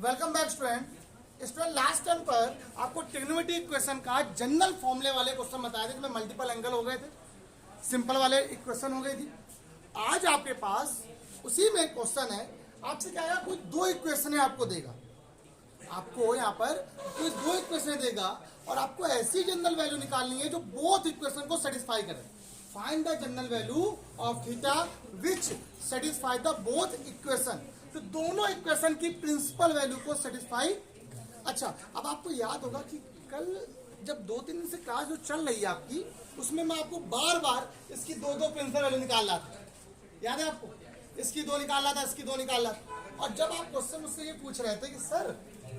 Welcome back student last time पर आपको trigonometry equation का जनरल फॉर्मूले वाले क्वेश्चन बताए थे जिसमें मल्टीपल एंगल हो गए थे, सिंपल वाले इक्वेशन हो गई थी। आज आपके पास उसी में क्वेश्चन है, आपसे क्या है, कोई दो इक्वेशन आपको देगा, आपको यहाँ पर कोई दो इक्वेशन देगा और आपको ऐसी जनरल वैल्यू निकालनी है जो बोथ इक्वेशन को सेटिस्फाई करे। Find the general value of theta which satisfy the both equation, तो दोनों इक्वेशन की प्रिंसिपल वैल्यू को सेटिस्फाई। अच्छा, अब आपको याद होगा कि कल जब 2-3 दिन से क्लास जो चल रही है आपकी, उसमें मैं आपको बार बार इसकी दो प्रिंसिपल वैल्यू निकाल रहा था, याद है आपको? इसकी दो निकाल रहा था, इसकी दो निकाल रहा था। और जब आप क्वेश्चन मुझसे ये पूछ रहे थे कि सर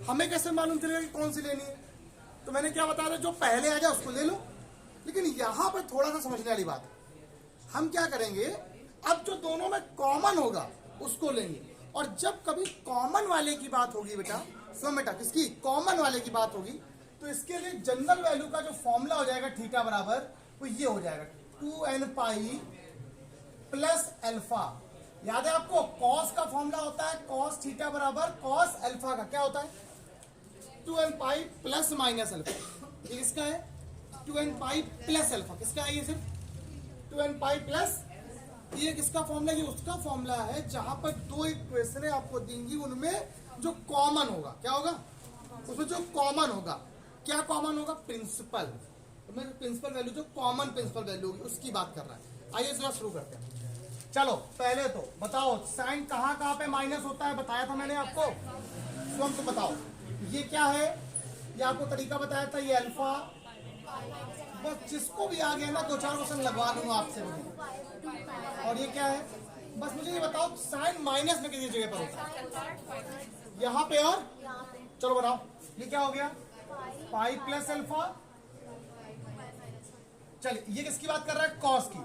हमें कैसे मालूम चलेगा कि कौन सी लेनी है, तो मैंने क्या बता रहा, जो पहले आ जाए उसको ले लो। लेकिन यहां पर थोड़ा सा समझने वाली बात है, हम क्या करेंगे, अब जो दोनों में कॉमन होगा उसको लेंगे। और जब कभी कॉमन वाले की बात होगी बेटा, सुनो बेटा, किसकी कॉमन वाले की बात होगी, तो इसके लिए जनरल वैल्यू का जो फॉर्मूला हो जाएगा थीटा बराबर, वो ये हो जाएगा 2n पाई प्लस अल्फा। याद है आपको, कॉस का फॉर्मूला होता है कॉस थीटा बराबर कॉस अल्फा का क्या होता है, 2n pi plus minus alpha. ये किसका है, 2n पाई प्लस अल्फा। किसका है ये, सिर्फ 2n पाई प्लस। ये किसका फॉर्मूला, ये उसका फॉर्मूला है जहां पर दो इक्वेशनें आपको देंगी, उनमें जो कॉमन होगा, क्या होगा उसमें जो कॉमन होगा, क्या कॉमन होगा, प्रिंसिपल। प्रिंसिपल वैल्यू, जो कॉमन प्रिंसिपल वैल्यू होगी उसकी बात कर रहा है। आइए जरा शुरू करते हैं। चलो पहले तो बताओ, साइन कहां कहां पे माइनस होता है, बताया था मैंने आपको। तो हमको बताओ ये क्या है, ये आपको तरीका बताया था, ये अल्फा। बस जिसको भी आ गया ना, 2-4 क्वेश्चन लगवा दूंगा आपसे मैं। और ये क्या है, बस मुझे ये बताओ साइन माइनस में किसी जगह पर होता है, यहाँ पे और चलो बताओ, ये क्या हो गया, पाई प्लस अल्फा। चलिए ये किसकी बात कर रहा है, कॉस की।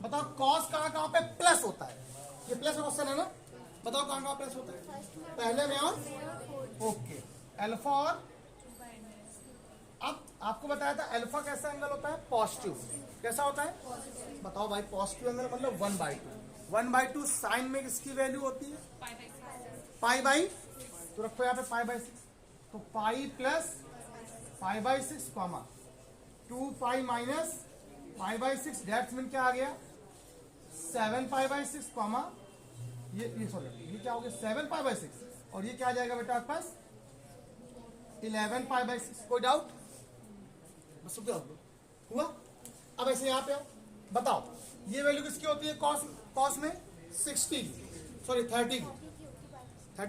बताओ कॉस कहां कहां पे प्लस होता है, ये प्लस क्वेश्चन है ना, बताओ कहां कहां प्लस होता है, पहले में और ओके अल्फा। और अब आपको बताया था अल्फा कैसा एंगल होता है, पॉजिटिव। कैसा होता है, बताओ भाई, पॉजिटिव एंगल मतलब 1/2। 1/2 साइन में किसकी वैल्यू होती है, पाई बाई, तो रखो यहाँ पे पाई/6, तो pi plus pi comma 2 pi minus pi, that's mean क्या आ गया 7 पाई/6 कॉमा ये सॉरी, ये क्या हो गया 7 पाई/6, और ये क्या आ जाएगा बेटा आपके पास 11 पाई/6। कोई डाउट, बस हुआ। अब ऐसे यहाँ पे आओ, बताओ ये वैल्यू किसकी होती है, कॉस में 60 सॉरी 30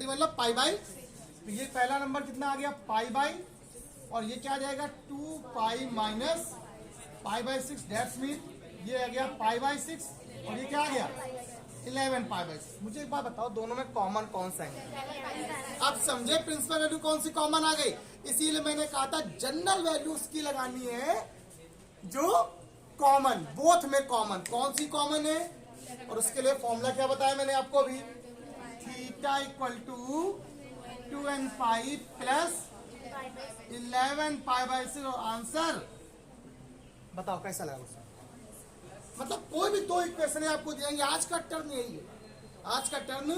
मतलब पाई/, तो ये पहला नंबर कितना आ गया पाई/, और ये क्या आ जाएगा 2 pi minus pi, that's mean ये आ गया पाई/6, और ये क्या आ गया 11 पाई/6। मुझे एक बात बताओ, दोनों में कॉमन कौन सा है, आप समझे प्रिंसिपल वैल्यू कौन सी कॉमन आ गई। इसीलिए मैंने कहा था जनरल वैल्यू उसकी लगानी है जो कॉमन, बोथ में कॉमन। कौन सी कॉमन है, और उसके लिए फॉर्मूला क्या बताया मैंने आपको अभी, theta equal to 2n pi plus 11 पाई/6। और आंसर बताओ कैसा लगा उसका, मतलब कोई भी दो इक्वेशन आपको देंगे। आज का टर्न यही है, आज का टर्न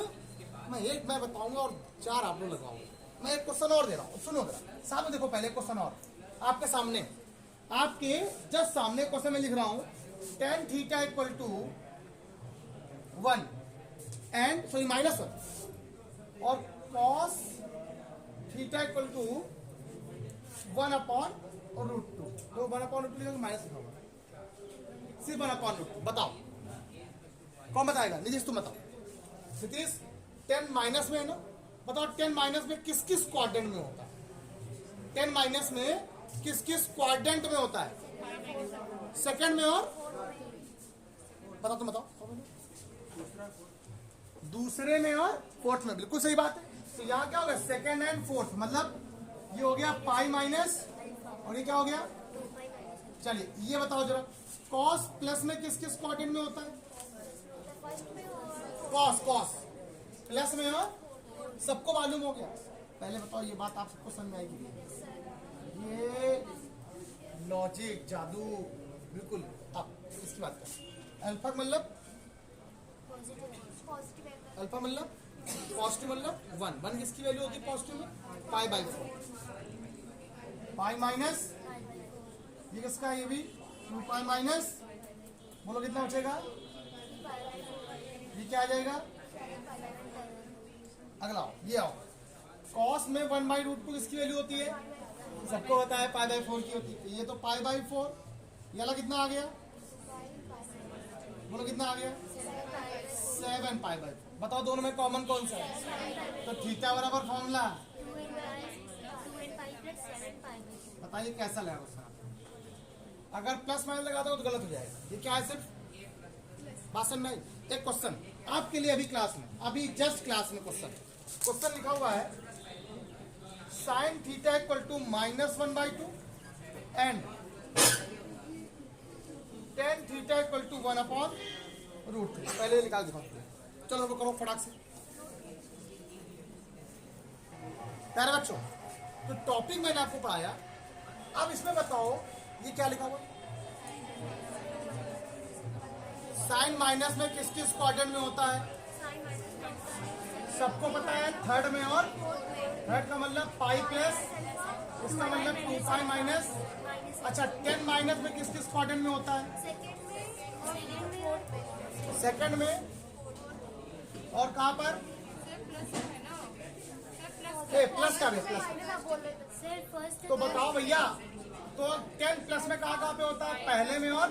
मैं बताऊंगा और 4 आप लोग लगाओगे। मैं एक क्वेश्चन और दे रहा हूँ, सुनो जरा सामने देखो, पहले क्वेश्चन और आपके सामने, आपके जस्ट सामने क्वेश्चन में लिख रहा हूं, tan theta equal to 1 and sorry -1 और cos थीटा इक्वल टू 1/√2, तो 1/√2 माइनस लिखा हुआ सिर्फ 1/√2। बताओ कौन बताएगा, नीतीश तुम बताओ। नीतीश 10 माइनस में है ना, बताओ 10 माइनस में किस किस क्वाड्रेंट में होता है, 10 माइनस में किस किस क्वाड्रेंट में होता है, सेकंड में और बताओ, तुम बताओ, दूसरे में और फोर्थ में, बिल्कुल सही बात है। तो यहाँ क्या होगा सेकंड एंड फोर्थ, मतलब ये हो गया पाई माइनस, और ये क्या हो गया। चलिए ये बताओ जरा, कॉस प्लस में किस किस क्वाड्रेंट में होता है, कॉस प्लस में, और सबको मालूम हो गया। पहले बताओ ये बात आप सबको समझ में आएगी, ये लॉजिक जादू बिल्कुल। अब इसकी बात करें, अल्फा मतलब पॉजिटिव मतलब 1 किसकी वैल्यू होती है पॉजिटिव में? पाई बाई 4, पाई माइनस ये किसका है? ये भी 2 पाई माइनस, बोलो कितना बचेगा? ये क्या आ जाएगा? अगला आओ, ये आओ, कॉस में 1/√2 किसकी वैल्यू होती है? सबको पता है पाई बाई 4 की होती है। ये तो पाई बाई 4, ये वाला कितना आ गया? बोलो कितना आ गया? 7 पाई बाई 4। बताओ दोनों में कॉमन कौन सा है? तो थीटा बराबर फॉर्मूला, बताइए कैसा लगा उसका? अगर प्लस माइनस लगा दो तो गलत हो जाएगा। ये क्या है? सिर्फ बात समझ में आई? एक क्वेश्चन आपके लिए अभी क्लास में, अभी जस्ट क्लास में क्वेश्चन लिखा हुआ है, sine theta equal to -1/2 and tan theta equal to 1/√3। पहले निकाल दिखाओ, चलो वो करो फटाक से। प्यारे बच्चों, तो टॉपिक मैंने आपको पढ़ाया, अब इसमें बताओ ये क्या लिखा हुआ? साइन माइनस में किस किस क्वाड्रेंट में होता है? सबको पता है, थर्ड में, और थर्ड का मतलब पाई प्लस, इसका मतलब 2 पाई माइनस। अच्छा, 10 माइनस में किस किस क्वाड्रेंट में होता है? सेकंड में, और कहां पर? प्लस का भी प्लस। तो बताओ भैया, तो 10 प्लस में कहां कहां पे होता है? पहले में और।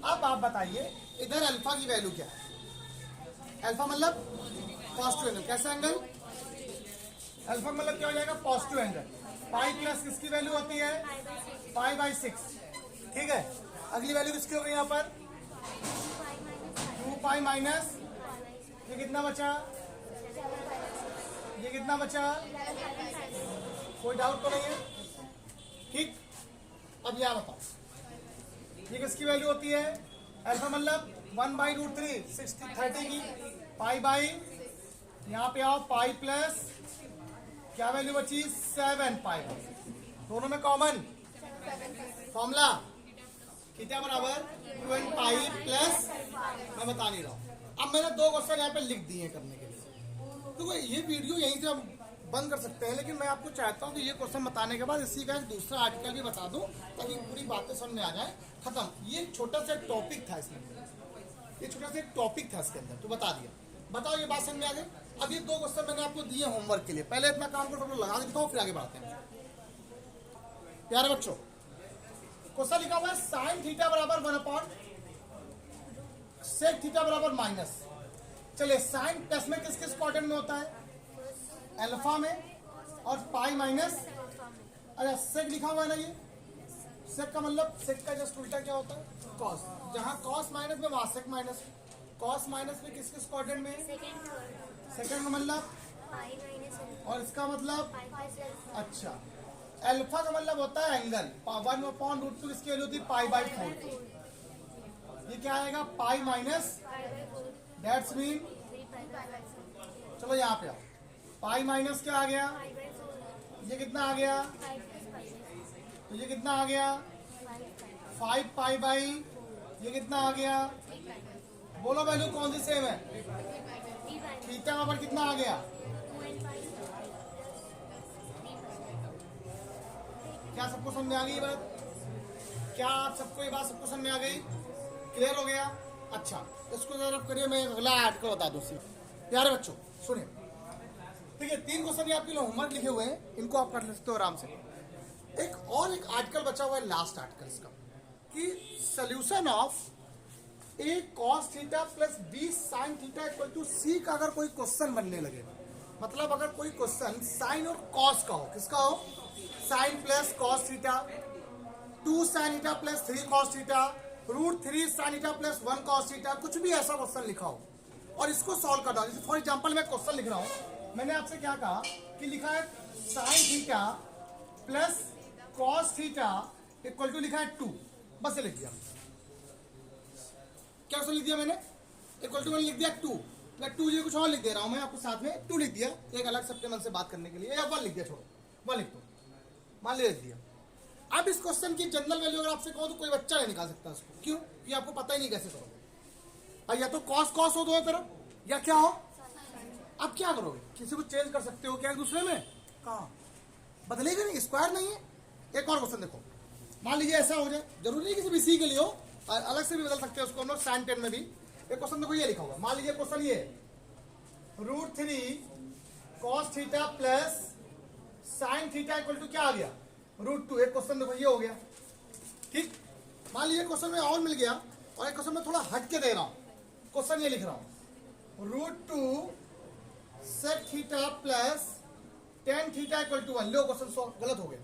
अब आप बताइए इधर अल्फा की वैल्यू क्या है? अल्फा मतलब पॉजिटिव एंगल। कैसा एंगल? अल्फा मतलब क्या हो जाएगा? Positive angle. पाई प्लस किसकी वैल्यू होती है? पाई बाई 6। ठीक है, अगली वैल्यू किसकी हो गई यहाँ पर? 2 पाई माइनस, ये कितना बचा? ये कितना बचा? कोई डाउट तो नहीं है? ठीक, अब यह बताओ ये किसकी वैल्यू होती है? अल्फा मतलब 1/√3, 30 की, पाई बाई, यहाँ पे आओ, पाई प्लस, क्या वैल्यू बची? 7 पाई। दोनों में कॉमन फॉर्मूला थीटा बराबर 2n पाई प्लस, मैं बता नहीं रहा हूँ। अब मैंने 2 क्वेश्चन यहाँ पे लिख दिए हैं करने के लिए, तो ये वीडियो यहीं से हम बंद कर सकते हैं, लेकिन मैं आपको चाहता हूँ कि ये क्वेश्चन बताने के बाद इसी का एक दूसरा आर्टिकल भी बता दूं, ताकि पूरी बातें समझ में आ जाए। खत्म। ये छोटा सा टॉपिक था इसमें, ये छोटा सा एक टॉपिक था इसके अंदर, तो बता दिया। बताओ ये बात समझ में आ गई? अब ये 2 क्वेश्चन मैंने आपको दिए होमवर्क के लिए, पहले इतना काम करो, लगा के दिखाओ, फिर आगे बढ़ाते हैं। प्यारे बच्चों, क्वेश्चन लिखा हुआ है साइन थीटा बराबर 1/, सेक थीटा बराबर माइनस। चलिए, साइन प्लस में किस किस क्वाड्रेंट में होता है? अल्फा में, और पाई माइनस। अच्छा, सेक लिखा हुआ है ना, ये सेक का मतलब, सेक का जस्ट उल्टा क्या होता है? कॉस। जहां कॉस माइनस में वहां सेक माइनस। कॉस माइनस में किस किस क्वाड्रेंट में? सेकंड का मतलब, और इसका मतलब, अच्छा, अल्फा का मतलब होता है एंगल। 1/√2 इसकी वैल्यू होती है पाई बाई 4। ये क्या आएगा? पाई माइनस, दैट्स मीन, चलो यहाँ पे आओ, पाई माइनस क्या आ गया? ये कितना आ गया? तो ये कितना आ गया? 5 पाई बाई, ये कितना आ गया? बोलो वैल्यू कौन सी सेम है? थीटा बराबर कितना आ गया? क्या सबको समझ में आ गई ये बात? क्या आप सबको ये बात सबको समझ में आ गई? क्लियर हो गया? अच्छा, इसको जरा करिए, मैं अगला आर्टिकल बता दूं। प्यारे बच्चों सुनिए, ठीक है, 3 क्वेश्चन ये आपके लिए होमवर्क लिखे हुए हैं, इनको आप कर सकते हो आराम से। एक आर्टिकल बचा हुआ है, लास्ट आर्टिकल इसका, कि solution of a cos theta plus b sine theta equal to c का अगर कोई क्वेश्चन बनने लगे, मतलब अगर कोई क्वेश्चन साइन और कॉस का हो, किसका हो? Sine plus cos theta, 2 sine theta plus 3 cos theta, √3 sine theta plus 1 cos theta, कुछ भी ऐसा क्वेश्चन लिखा हो और इसको सॉल्व करना हो। जैसे फॉर एग्जांपल मैं क्वेश्चन लिख रहा हूं, मैंने आपसे क्या कहा कि लिखा है sine theta plus cos theta equal to लिखा है 2, बस ये लिख दिया। क्या क्वेश्चन लिख दिया मैंने? इक्वल टू मैंने लिख दिया 2, मैं 2 ये कुछ और लिख दे रहा हूं, मैं आपको साथ में 2 लिख दिया, एक अलग सबके मन से बात करने के लिए, या 1 लिख दिया, छोड़ो 1 लिख दो, मान लिख दिया। अब इस क्वेश्चन की जनरल वैल्यू अगर आपसे कहो तो कोई बच्चा नहीं निकाल सकता इसको, क्यों? कि आपको पता ही नहीं कैसे करोगे। या तो कॉस कॉस हो दोनों तरफ, या क्या हो। अब क्या करोगे, किसी को चेंज कर सकते हो क्या एक दूसरे में, कहा बदलेगा नहीं, स्क्वायर नहीं है। एक और क्वेश्चन देखो, मान लीजिए ऐसा हो जाए, जरूरी नहीं किसी भी सी के लिए हो, अलग से भी बदल सकते हैं उसको हम लोग साइन 10 में भी। एक क्वेश्चन देखो ये लिखा हुआ, मान लीजिए क्वेश्चन ये √3 cos theta plus sine theta equal to क्या आ गया, √2। एक क्वेश्चन देखो ये हो गया, ठीक। मान लीजिए क्वेश्चन में और मिल गया, और एक क्वेश्चन में थोड़ा हट के दे रहा हूं, क्वेश्चन ये लिख रहा हूं √2 sec theta plus tan theta equal to 1। लो क्वेश्चन गलत हो गया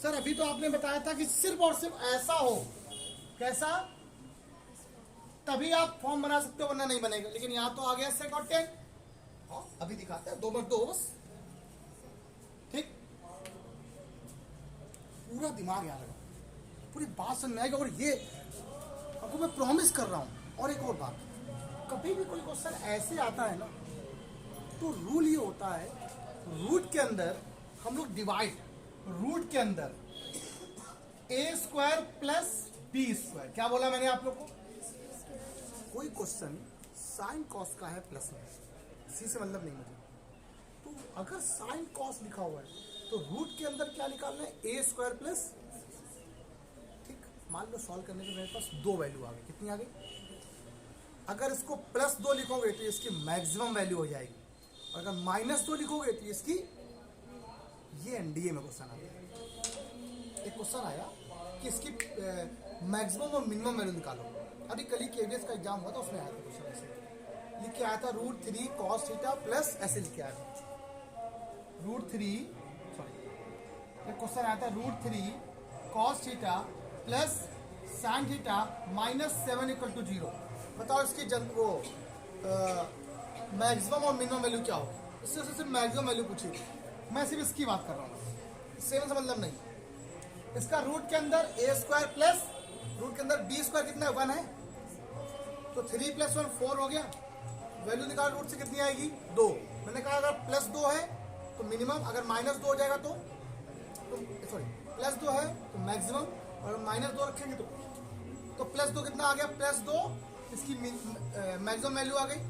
सर, अभी तो आपने बताया था कि सिर्फ और सिर्फ ऐसा हो, कैसा, तभी आप फॉर्म बना सकते हो, वरना नहीं बनेगा। लेकिन यहां तो आ गया सेक और tan, अभी दिखाते हैं 2 में 2 बस, ठीक। पूरा दिमाग यहाँ लगा, पूरी बात समझ आएगी। और ये आपको मैं प्रॉमिस कर रहा हूं। और एक और बात, कभी भी कोई क्वेश्चन ऐसे आता है ना, तो रूल ये होता है, रूट के अंदर हम लोग डिवाइड, रूट के अंदर a² प्लस b²। क्या बोला मैंने आप लोग को, कोई क्वेश्चन साइन कॉस का है प्लस में, इसी से मतलब नहीं मुझे, तो अगर साइन कॉस लिखा हुआ है तो रूट के अंदर क्या निकालना है, a² प्लस, ठीक। मान लो सॉल्व करने के मेरे पास 2 वैल्यू आ गई, कितनी आ गई, अगर इसको +2 लिखोगे तो इसकी मैक्सिमम वैल्यू हो जाएगी, और अगर -2 लिखोगे तो इसकी, ये एनडीए में क्वेश्चन आया, एक क्वेश्चन आया कि इसकी मैक्सिमम और मिनिमम वैल्यू निकालो। अभी कल ही केवीएस का एग्जाम हुआ था, उसमें आया था क्वेश्चन ऐसे लिख के आया था, √3 cos थीटा प्लस, ऐसे लिख के आया था √3, सॉरी एक क्वेश्चन आया था √3 cos theta plus sine theta -7 equal to 0। बताओ इसकी वो मैक्सिमम और मिनिमम वैल्यू क्या हो। इससे सिर्फ मैक्सिमम वैल्यू पूछी, मैं सिर्फ इसकी बात कर रहा हूँ, इससे मतलब नहीं। इसका रूट के अंदर a² प्लस रूट के अंदर b² कितना है, 1 है, तो 3 + 1 4 हो गया। वैल्यू निकाल रूट से कितनी आएगी, 2। मैंने कहा अगर +2 है तो मिनिमम, अगर -2 हो जाएगा तो सॉरी +2 है तो मैक्सिमम, और -2 रखेंगे तो +2 कितना आ गया, +2 इसकी मैक्सिमम वैल्यू आ गई,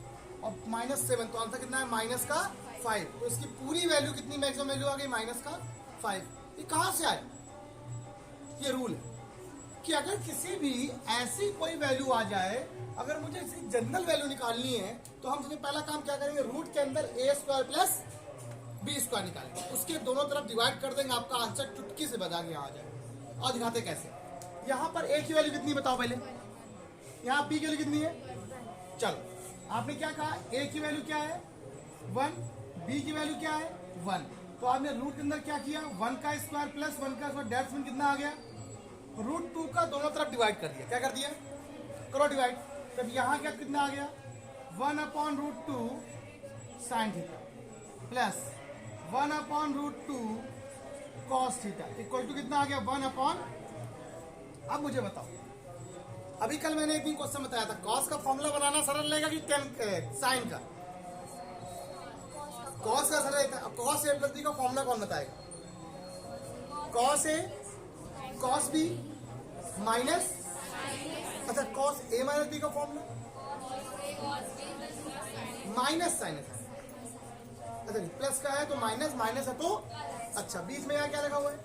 और -7, तो आंसर कितना है, -5। तो इसकी पूरी वैल्यू कितनी मैक्सिमम वैल्यू आ गई, -5। ये कहां से आए, ये रूल है कि अगर किसी भी ऐसी कोई वैल्यू आ जाए, अगर मुझे इसकी जनरल वैल्यू निकालनी है, तो हम सबसे पहला काम क्या करेंगे, रूट के अंदर a² प्लस b² निकालेंगे, उसके दोनों तरफ डिवाइड कर देंगे, आपका आंसर चुटकी से बजा के आ जाए। और दिखाते कैसे, यहाँ पर a की वैल्यू कितनी बताओ पहले, यहाँ b की वैल्यू कितनी है, चलो आपने क्या कहा, a की वैल्यू क्या है 1, b की वैल्यू क्या है 1, तो आपने रूट के अंदर क्या किया, 1 का स्क्वायर प्लस 1 का स्क्वायर, डेट्स मीन कितना आ गया, √2 का दोनों तरफ डिवाइड कर दिया। क्या कर दिया, करो डिवाइड, तब यहाँ क्या कितना आ गया, 1/√2 sine theta plus 1/√2 cos theta equal to कितना आ गया, 1/। अब मुझे बताओ, अभी कल मैंने एक दिन क्वेश्चन बताया था, cos का फॉर्मूला बनाना सरल रहेगा कि साइन का, cos का सरल रहता है। अब cos a + b का फॉर्मूला कौन बताएगा, cos a cos b minus, अच्छा cos a - b का फॉर्मूला माइनस साइन, अच्छा प्लस का है तो माइनस, माइनस है तो अच्छा, बीच में यहाँ क्या लगा हुआ है,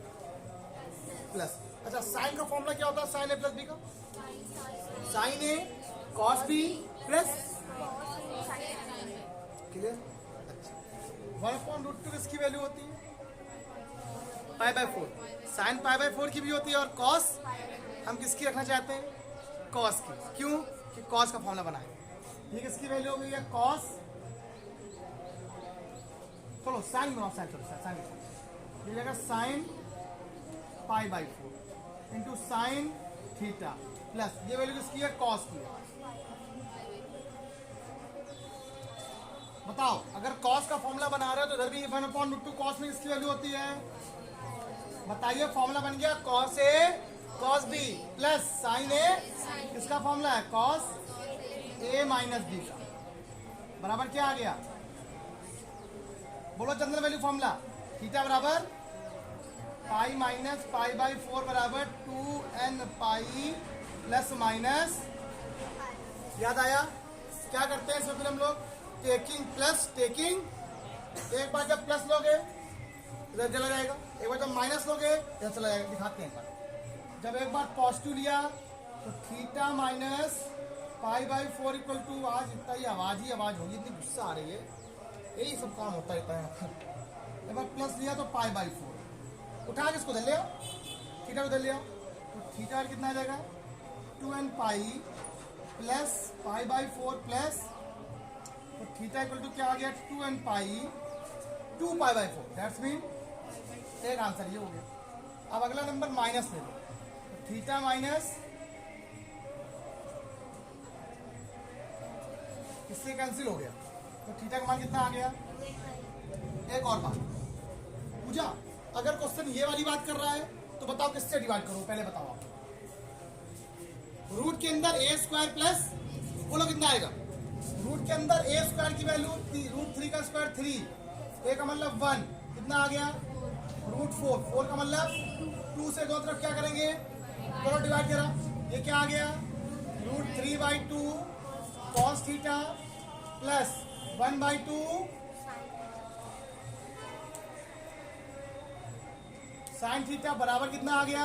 प्लस। अच्छा साइन का फॉर्मूला क्या होता है, साइन a + b का, sine a cos b plus, clear. अच्छा 1/√2 किसकी वैल्यू होती है, π/4, साइन π/4 की भी होती है, और cos हम किसकी रखना चाहते हैं, cos की, क्यों कि cos का फॉर्मूला बनाए। ये किसकी वैल्यू हो गई है, cos, चलो साइन बनाओ, साइन चलो साइन ये जाएगा sine π/4 into sine theta plus, ये वैल्यू किसकी है, cos की है। बताओ अगर cos का फॉर्मूला बना रहे हो तो इधर भी 1/√2 cos में किसकी वैल्यू होती है, बताइए, फॉर्मूला बन गया cos a cos b plus sign a, इसका फॉर्मूला है cos a - b का, बराबर क्या आ गया, बोलो जनरल वैल्यू फॉर्मूला, थीटा बराबर पाई माइनस π/4 बराबर 2n पाई प्लस माइनस, याद आया क्या करते हैं इसमें, फिर हम लोग टेकिंग प्लस टेकिंग, एक बार जब प्लस लोगे इधर चला जाएगा, एक बार जब माइनस लोगे इधर चला जाएगा। दिखाते हैं एक बार, जब एक बार पॉजिटिव लिया तो theta minus pi by 4 equal to, आज इतना ही आवाज होगी, इतनी गुस्सा आ रही है, यही सब काम होता रहता है। एक बार प्लस लिया तो पाई बाई 4, उठा के इसको धर लिया, थीटा को धर लिया तो थीटा कितना आ जाएगा 2n pi plus pi by 4 plus, तो थीटा इक्वल टू क्या आ गया 2n pi 2 pi by 4, that's mean एक आंसर ये हो गया। अब अगला नंबर माइनस ले लो, तो थीटा माइनस इससे कैंसिल हो गया, तो थीटा का मान कितना आ गया। एक और बात पूजा, अगर क्वेश्चन ये वाली बात कर रहा है तो बताओ किससे डिवाइड करो, पहले बताओ आप। रूट के अंदर ए स्क्वायर प्लस, बोलो कितना आएगा। रूट के अंदर ए स्क्वायर की वैल्यू रूट 3 का स्क्वायर 3, ए का मतलब 1, कितना आ गया रूट 4, 4 का मतलब 2 से दो तरफ क्या करेंगे, करो डिवाइड करा, ये क्या आ गया root 3/2 cos theta plus 1/2 sine theta बराबर कितना आ गया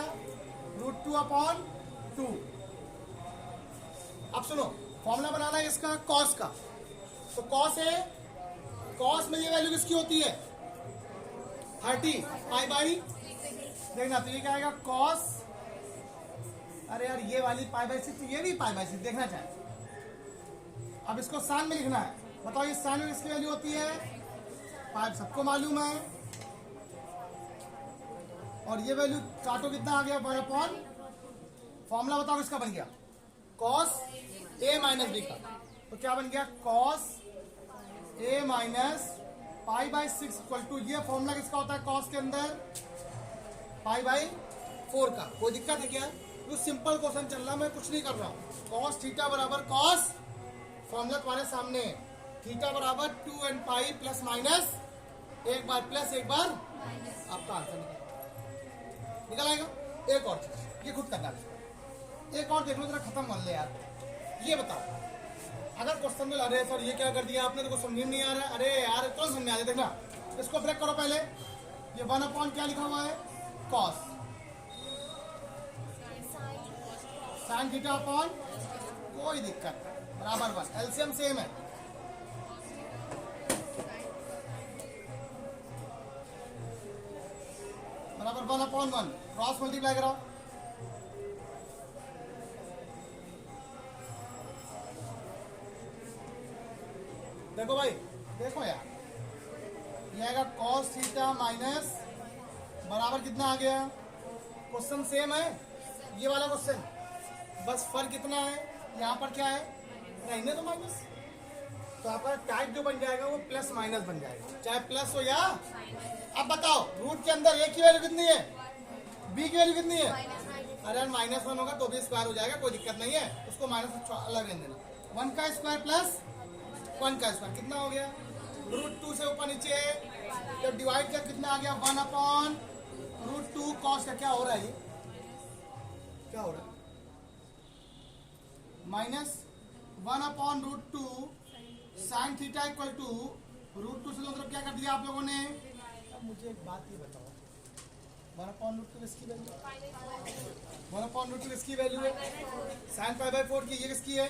रूट 2/2। अब सुनो, फॉर्मूला बनाना है इसका कॉस का, तो कॉस है, कॉस में ये वैल्यू किसकी होती है 30 पाई बाई, देखना तो ये क्या आएगा कॉस, अरे यार ये वाली पाई बाई 6, ये भी पाई बाई 6 देखना चाहे। अब इसको साइन में लिखना है, बताओ ये साइन में किसकी वैल्यू होती है पाई, सबको मालूम है, और ये वैल्यू काटो कितना आ गया 1/, फॉर्मूला बताओ किसका बन गया कॉस ए माइनस बी का, तो क्या बन गया cos A minus pi by 6 equal to, ये फॉर्मूला किसका होता है कॉस के अंदर पाई बाई 4 का। कोई दिक्कत है क्या, तो सिंपल क्वेश्चन चल रहा, मैं कुछ नहीं कर रहा हूं। कॉस थीटा बराबर कॉस, फॉर्मूला तुम्हारे सामने, थीटा बराबर 2n पाई प्लस माइनस, एक बार प्लस एक बार आपका आंसर निकल आएगा। एक और चीज ये खुद करना है, एक और देख लो जरा, खत्म कर ले यार। ये बताओ अगर क्वेश्चन में, अरे सर ये क्या कर दिया आपने, तो कुछ समझ नहीं आ रहा है, अरे यार कौन समझ में आ रहा है, देखना इसको ब्रेक करो पहले, ये 1/, क्या लिखा हुआ है कॉस साइन थीटा अपॉन, कोई दिक्कत बराबर 1, एलसीएम सेम है, बराबर 1/1, क्रॉस मल्टीप्लाई कराओ, देखो भाई देखो यार, ये आएगा कॉस थीटा माइनस बराबर कितना आ गया, क्वेश्चन सेम है ये वाला क्वेश्चन, बस फर्क कितना है, यहाँ पर क्या है रहने तो माइनस, तो आपका टाइप जो बन जाएगा वो प्लस माइनस बन जाएगा, चाहे प्लस हो या। अब बताओ रूट के अंदर ए की वैल्यू कितनी है, बी की वैल्यू कितनी है, अरे -1 होगा तो भी स्क्वायर हो जाएगा, कोई दिक्कत नहीं है, उसको माइनस अलग रहने देना। 1 का स्क्वायर प्लस 1 का स्क्वायर कितना हो गया रूट 2 से ऊपर नीचे, जब डिवाइड कर कितना आ गया 1/√2 कॉस का, क्या हो रहा है ये, क्या हो रहा है -1/√2 साइन थीटा इक्वल टू √2 से मतलब क्या कर दिया आप लोगों ने। अब मुझे एक बात ये बताओ, 1/√2 किसकी वैल्यू, 1/√2 किसकी वैल्यू है साइन पाई बाई 4 की, ये किसकी है,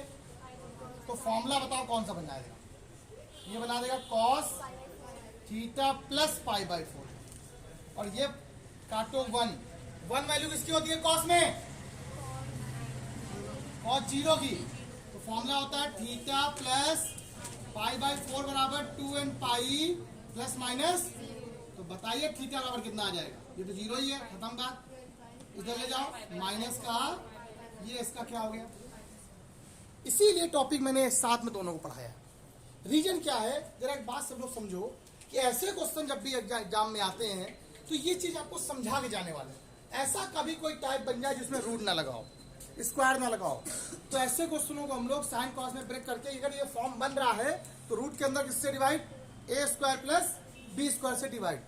तो फॉर्मूला बताओ कौन सा बन जाएगा, ये बना देगा cos theta plus pi by 4, और ये काटो 1 वैल्यू किसकी होती है कॉस में, कॉस 0 की, तो फॉर्मूला होता है थीटा प्लस पाई बाई 4 बराबर 2n पाई प्लस माइनस, तो बताइए थीटा बराबर कितना आ जाएगा, ये तो 0 ही है, खत्म बात, इधर ले जाओ माइनस का, ये इसका क्या हो गया। इसीलिए टॉपिक मैंने साथ में दोनों को पढ़ाया। रीजन क्या है, जरा एक बात सब लोग समझो कि ऐसे क्वेश्चन जब भी एग्जाम में आते हैं तो ये चीज आपको समझा के जाने वाले हैं। ऐसा कभी कोई टाइप बन जाए जिसमें रूट ना लगाओ, स्क्वायर ना लगाओ, तो ऐसे क्वेश्चनों को हम लोग साइन कॉस में ब्रेक करके, अगर ये फॉर्म बन रहा है तो रूट के अंदर किससे डिवाइड, ए स्क्वायर प्लस बी स्क्वायर से डिवाइड,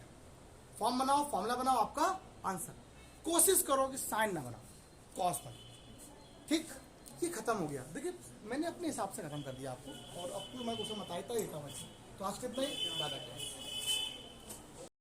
फॉर्म बनाओ, फॉर्मूला बनाओ, आपका आंसर। कोशिश करो कि साइन ना बनाओ कॉस पर, ठीक, ये खत्म हो गया। देखिए मैंने अपने हिसाब से खत्म कर दिया आपको, और अब तो मैं क्वेश्चन बताता ही था बच्चे। तो आज कितना ही ज़्यादा क्लास।